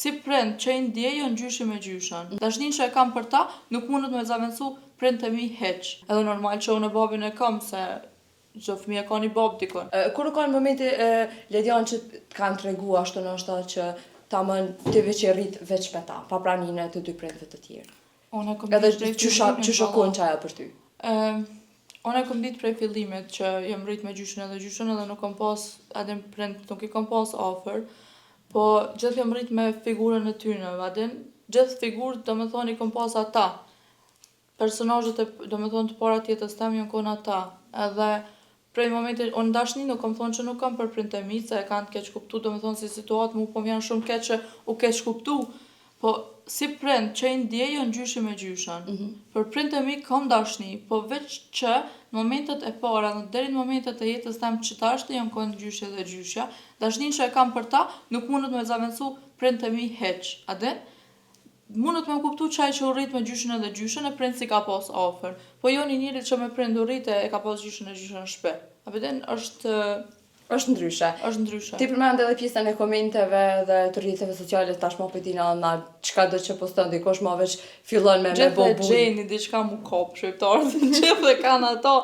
si prind që i ndjejon gjyshi me gjyshën. Dashnin që e kam për ta, nuk mundet me zavendësu prind të mi heq. Edhe normal që unë e babin e kam, se çdo fëmijë ka një bab dikon. Kur ka në momente Ledian që kanë tregu ashtu ndoshta që tamam ti veç e rrit veç me ta, pa praninë të dy prindve të tjerë. Unë kom Edhe ditë çu shokon çaja për ty. Unë kom ditë prej fillimit që jam rrit me gjyshin edhe nuk kom pas, edhe prind nuk i kom pas afër, po gjithë jam rrit me figurën e tyre, vadin, gjithë figurët domethënë i kom pas ata. Personazhet domethënë të para të jetës tam janë kon ata. Edhe prej momentit unë dashni nuk kom thonë që nuk kam për prind e mi, se e kanë të keq kuptu, domethënë si situatë mu po m'janë shumë keq që u keq kuptu, po si prind që i ndjejon gjyshi me gjyshën. Për prind e mi kam dashni, po veç që në momentet e para, deri në momentet e jetës tam që tashtë janë kon gjyshi dhe gjyshja, dashnin që e kam për ta, nuk mundet me zavendësu prind e mi heq. A din? Mundet me kuptu qaj që u rrit me gjyshin edhe gjyshën e prind si ka pas afër. Po jo një njëri që me prind u rrit e ka pas gjyshin e gjyshën në shtëpi. A din, Është ndryshe. Është ndryshe. Ti përmend edhe pjesën e komenteve dhe të rrjeteve sociale tashmë po tina na çka do që poston dikush më veç fillon me bobu. Gjithë gjeni diçka mu kop shqiptarët. Gjithë kanë ato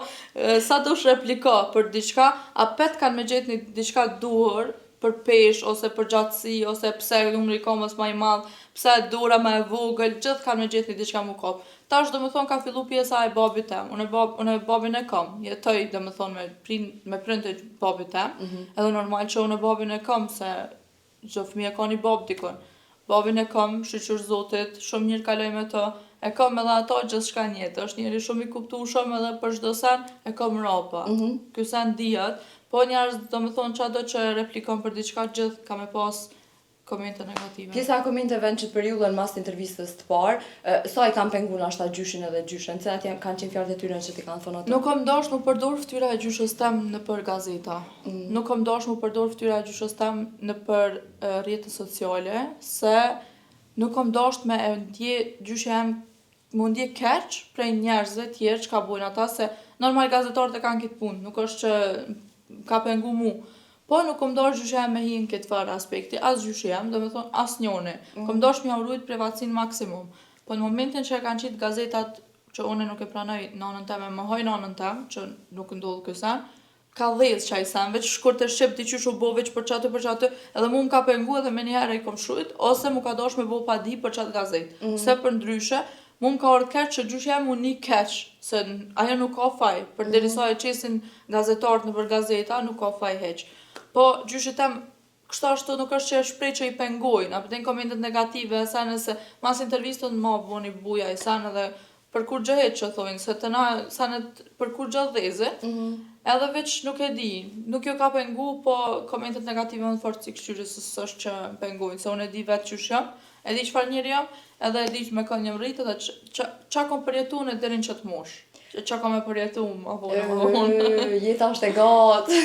sa do repliko për diçka, a pet kanë me gjetni diçka duhur për pesh ose për gjatësi ose pse numri ka mos më i madh, pse dura më e vogël, gjithë kanë me gjetni diçka mu kop. Tash domethënë ka fillu pjesa e babit tem. Unë babin e kam. Jetoj domethënë me prind e babit tem. Edhe normal që unë babin e kam se çdo fëmijë ka një bab dikon. Babin e kam, shqyr Zotit, shumë mirë kaloj me to. E kam edhe ato gjithçka në jetë. Është njëri shumë i kuptueshëm edhe për çdo sen e kam rapa. Ky sen dihet, po njerëz domethënë çado që replikon për diçka gjithë ka me pas komente negative. Pjesa e komenteve në çet periudhën mas intervistës të parë, sa i kanë penguar ashta gjyshin edhe gjyshën, cilat kanë qenë fjalët e tyre që ti kanë thonë ato. Nuk kam dashur mu përdor fytyra e gjyshës tem nëpër gazeta. Nuk kam dashur mu përdor fytyra e gjyshës tem nëpër rrjete sociale, se nuk kam dashur me e ndje gjyshja em mu ndje keq prej njerëzve tjerë që ka bojnë ata, se normal gazetarët e kanë këtë punë, nuk është që ka pengu mu. Po nuk kom dash gjyshja me hi në këtë farë aspekti, as gjyshja, domethënë as njone. Kom dash me urujt privatësinë maksimum. Po në momentin që e kanë qitë gazetat që une nuk e pranoj nanën teme, më hoj nanën tem, që nuk ndodhë kësen, ka dhezë qaj sen, veç shkurt e shqip ti qysh u bo veç për qatë, edhe mu më ka pengu edhe me njëherë i kom shrujt, ose mu ka dash me bo pa di për qatë gazetë. Se për ndryshe, mu më ka orë keq që gjyshja mu një keq, se ajo nuk ka faj, për derisa e qesin gazetarët në për gazeta, nuk ka faj heq. Po gjyshi tem kështu nuk është që e shprej që i pengojnë, apo den komentet negative, sa nëse mas intervistën ma bëni buja i san edhe për kur gjëhet që thojnë, se të na sanet për kur gjë dheze, edhe veç nuk e di, nuk jo ka pengu, po komentet negative më fort si kështyri se s'është që pengojnë, se unë e di vetë qysh jam, e di çfarë njeri jam, edhe e di që me kanë njëm rritë, edhe qa kom përjetu në derin që të mosh, qa kom e përjetu, apo jeta është e gatë.